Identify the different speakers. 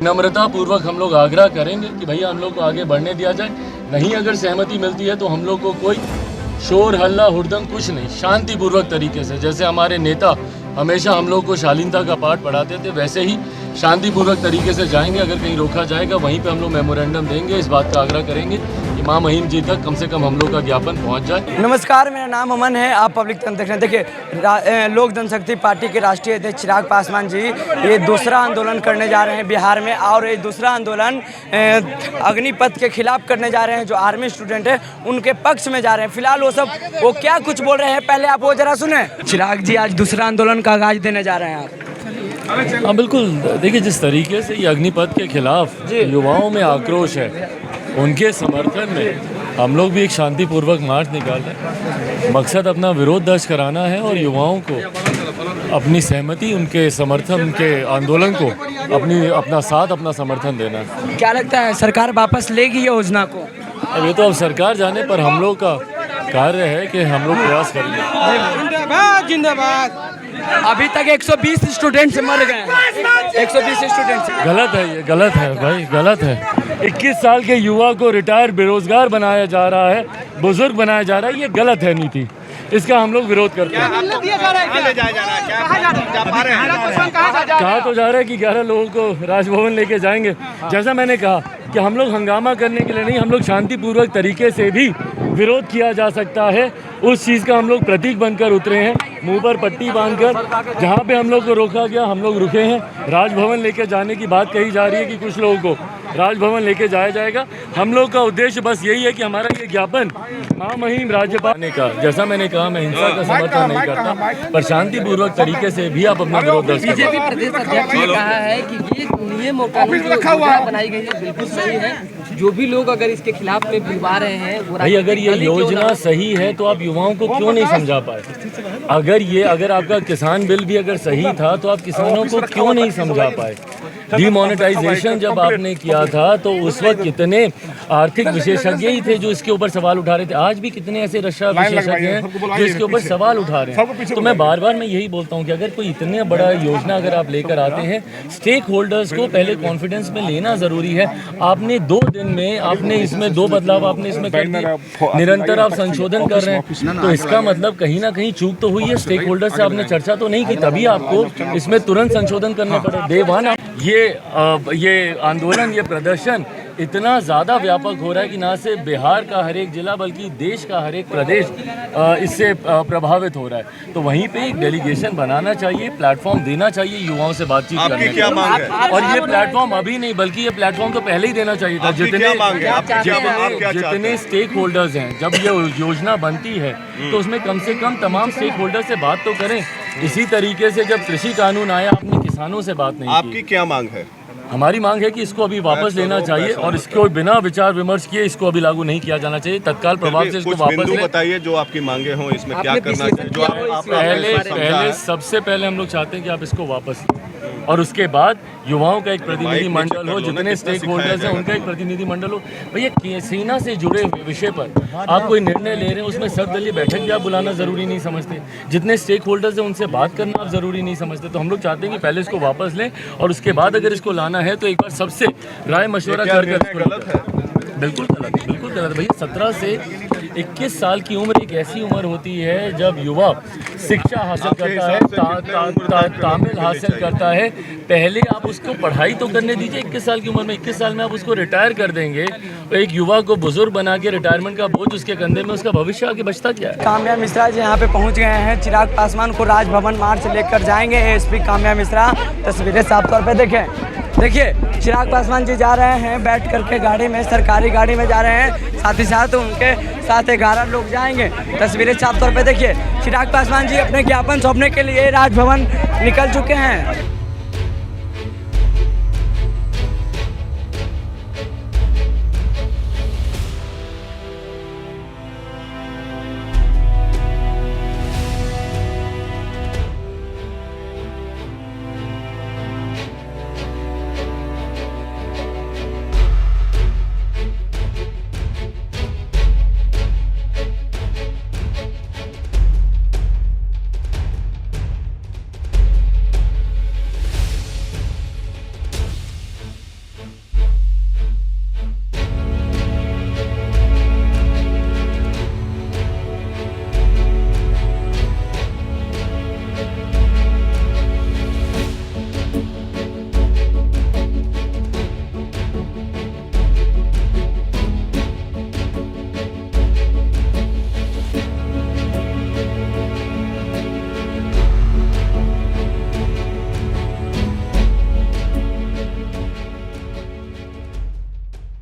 Speaker 1: नम्रता पूर्वक हम लोग आग्रह करेंगे कि भैया हम लोग को आगे बढ़ने दिया जाए। नहीं अगर सहमति मिलती है तो हम लोग को कोई शोर हल्ला हुड़दंग कुछ नहीं, शांतिपूर्वक तरीके से, जैसे हमारे नेता हमेशा हम लोग को शालीनता का पाठ पढ़ाते थे, वैसे ही शांतिपूर्वक तरीके से जाएंगे। अगर कहीं रोका जाएगा वहीं पे हम लोग मेमोरेंडम देंगे। इस बात का आग्रह करेंगे कि मां महिम जी तक कम से कम हम लोग का ज्ञापन पहुंच जाए।
Speaker 2: नमस्कार, मेरा नाम अमन है, आप पब्लिक तंत्र देख रहे हैं। देखिए, लोक जनशक्ति पार्टी के राष्ट्रीय अध्यक्ष चिराग पासवान जी ये दूसरा आंदोलन करने जा रहे हैं बिहार में, और ये दूसरा आंदोलन अग्निपथ के खिलाफ करने जा रहे हैं। जो आर्मी स्टूडेंट है उनके पक्ष में जा रहे हैं। फिलहाल वो क्या कुछ बोल रहे हैं, पहले आप वो जरा सुने। चिराग जी आज दूसरा आंदोलन का आगाज देने जा रहे हैं आप।
Speaker 1: हाँ बिल्कुल, देखिए जिस तरीके से ये अग्निपथ के खिलाफ युवाओं में आक्रोश है, उनके समर्थन में हम लोग भी एक शांतिपूर्वक मार्च निकाल रहे हैं। मकसद अपना विरोध दर्ज कराना है और युवाओं को अपनी सहमति, उनके समर्थन, उनके आंदोलन को अपना साथ, अपना समर्थन देना है।
Speaker 3: क्या लगता है सरकार वापस लेगी योजना को?
Speaker 1: अब ये तो अब सरकार जाने, पर हम लोग का कार्य है कि हम लोग प्रयास करेंगे।
Speaker 4: जिंदाबाद जिंदाबाद।
Speaker 3: अभी तक 120 स्टूडेंट्स मर गए हैं। 120 स्टूडेंट्स।
Speaker 1: गलत है, ये गलत है भाई, गलत है। 21 साल के युवा को रिटायर बेरोजगार बनाया जा रहा है, बुजुर्ग बनाया जा रहा है, ये गलत है नीति। इसका हम लोग विरोध करते हैं। कहा तो जा रहा है कि 11 लोगों को राजभवन लेके जाएंगे। जैसा मैंने कहा कि हम लोग हंगामा करने के लिए नहीं, हम लोग शांतिपूर्वक तरीके से भी विरोध किया जा सकता है। उस चीज़ का हम लोग प्रतीक बनकर उतरे हैं, मुंह पर पट्टी बांधकर। जहाँ पे हम लोग को रोका गया हम लोग रुके हैं। राजभवन लेके जाने की बात कही जा रही है कि कुछ लोगों को राजभवन लेके जाया जाएगा। हम लोग का उद्देश्य बस यही है कि हमारा ये ज्ञापन मां महिम राज्यपाल ने कहा, जैसा मैंने कहा, मैं हिंसा का समर्थन नहीं करता, पर शांतिपूर्वक तरीके से भी आप अपना विरोध दर्ज करें।
Speaker 5: बीजेपी प्रदेश अध्यक्ष ने कहा है कि ये नियम और कानून जो योजना बनाई गई है बिल्कुल सही है। जो भी लोग अगर इसके खिलाफ में बुलवा रहे हैं वो
Speaker 1: भाई, अगर ये योजना सही है तो आप युवाओं को क्यों नहीं समझा पाए? अगर आपका किसान बिल भी अगर सही था तो आप किसानों को क्यों नहीं समझा पाए? डिमोनेटाइजेशन जब आपने किया था तो उस वक्त कितने आर्थिक विशेषज्ञ ही थे जो इसके ऊपर सवाल उठा रहे थे। आज भी कितने ऐसे रक्षा विशेषज्ञ हैं जो इसके ऊपर सवाल उठा रहे हैं। तो मैं बार बार यही बोलता हूँ कि अगर कोई इतने बड़ा योजना अगर आप लेकर आते हैं, स्टेक होल्डर्स को पहले कॉन्फिडेंस में लेना ज़रूरी है। आपने 2 दिन में आपने इसमें 2 बदलाव आपने इसमें कर दिए, निरंतर आप संशोधन कर रहे हैं, तो इसका मतलब कहीं ना कहीं चूक तो हुई है। स्टेक होल्डर से आपने चर्चा तो नहीं की, तभी आपको इसमें तुरंत संशोधन करने पड़े। डे वन ये आंदोलन, ये प्रदर्शन इतना ज़्यादा व्यापक हो रहा है कि ना सिर्फ बिहार का हर एक जिला बल्कि देश का हर एक प्रदेश इससे प्रभावित हो रहा है। तो वहीं पे एक डेलीगेशन बनाना चाहिए, प्लेटफॉर्म देना चाहिए युवाओं से बातचीत करने
Speaker 6: क्या मांग है?
Speaker 1: और ये प्लेटफॉर्म अभी नहीं बल्कि ये प्लेटफॉर्म तो पहले ही देना चाहिए था। जितने स्टेक होल्डर्स हैं, जब ये योजना बनती है तो उसमें कम से कम तमाम स्टेक होल्डर से बात तो करें। इसी तरीके से जब कृषि कानून आया आपने किसानों से बात नहीं की।
Speaker 6: आपकी क्या मांग है?
Speaker 1: हमारी मांग है कि इसको अभी वापस लेना चाहिए और इसको बिना विचार विमर्श किए इसको अभी लागू नहीं किया जाना चाहिए। तत्काल प्रभाव से इसको वापस लें।
Speaker 6: बताइए जो आपकी मांगे हों, इसमें क्या करना चाहिए? जो आप
Speaker 1: पहले सबसे पहले हम लोग चाहते हैं कि आप इसको वापस लें और उसके बाद युवाओं का एक प्रतिनिधि मंडल हो, जितने स्टेक होल्डर्स हैं उनका एक प्रतिनिधि मंडल हो। भैया सेना से जुड़े विषय पर आप कोई निर्णय ले रहे हैं, उसमें सर्वदलीय बैठक भी आप बुलाना ज़रूरी नहीं समझते। जितने स्टेक होल्डर्स हैं उनसे बात करना आप ज़रूरी नहीं समझते। तो हम लोग चाहते हैं कि पहले इसको वापस लें और उसके बाद अगर इसको लाना है तो एक बार सबसे राय मशवरा कर
Speaker 6: गलत है?
Speaker 1: बिल्कुल गलत है, बिल्कुल गलत है भैया। 17 से 21 साल की उम्र एक ऐसी उम्र होती है जब युवा शिक्षा हासिल करता है, तामील हासिल करता है। पहले आप उसको पढ़ाई तो करने दीजिए। 21 साल की उम्र में, 21 साल में आप उसको रिटायर कर देंगे तो एक युवा को बुजुर्ग बना के रिटायरमेंट का बोझ उसके कंधे में, उसका भविष्य आगे बचता क्या है?
Speaker 3: काम्या मिश्रा जी यहाँ पे पहुँच गए हैं। चिराग पासवान को राजभवन मार्च लेकर जाएंगे एसपी काम्या मिश्रा। तस्वीरें साफ तौर पे देखिए चिराग पासवान जी जा रहे हैं बैठ करके गाड़ी में, सरकारी गाड़ी में जा रहे हैं। साथ ही साथ उनके साथ 11 लोग जाएंगे। तस्वीरें साफ तौर पे देखिए। चिराग पासवान जी अपने ज्ञापन सौंपने के लिए राजभवन निकल चुके हैं।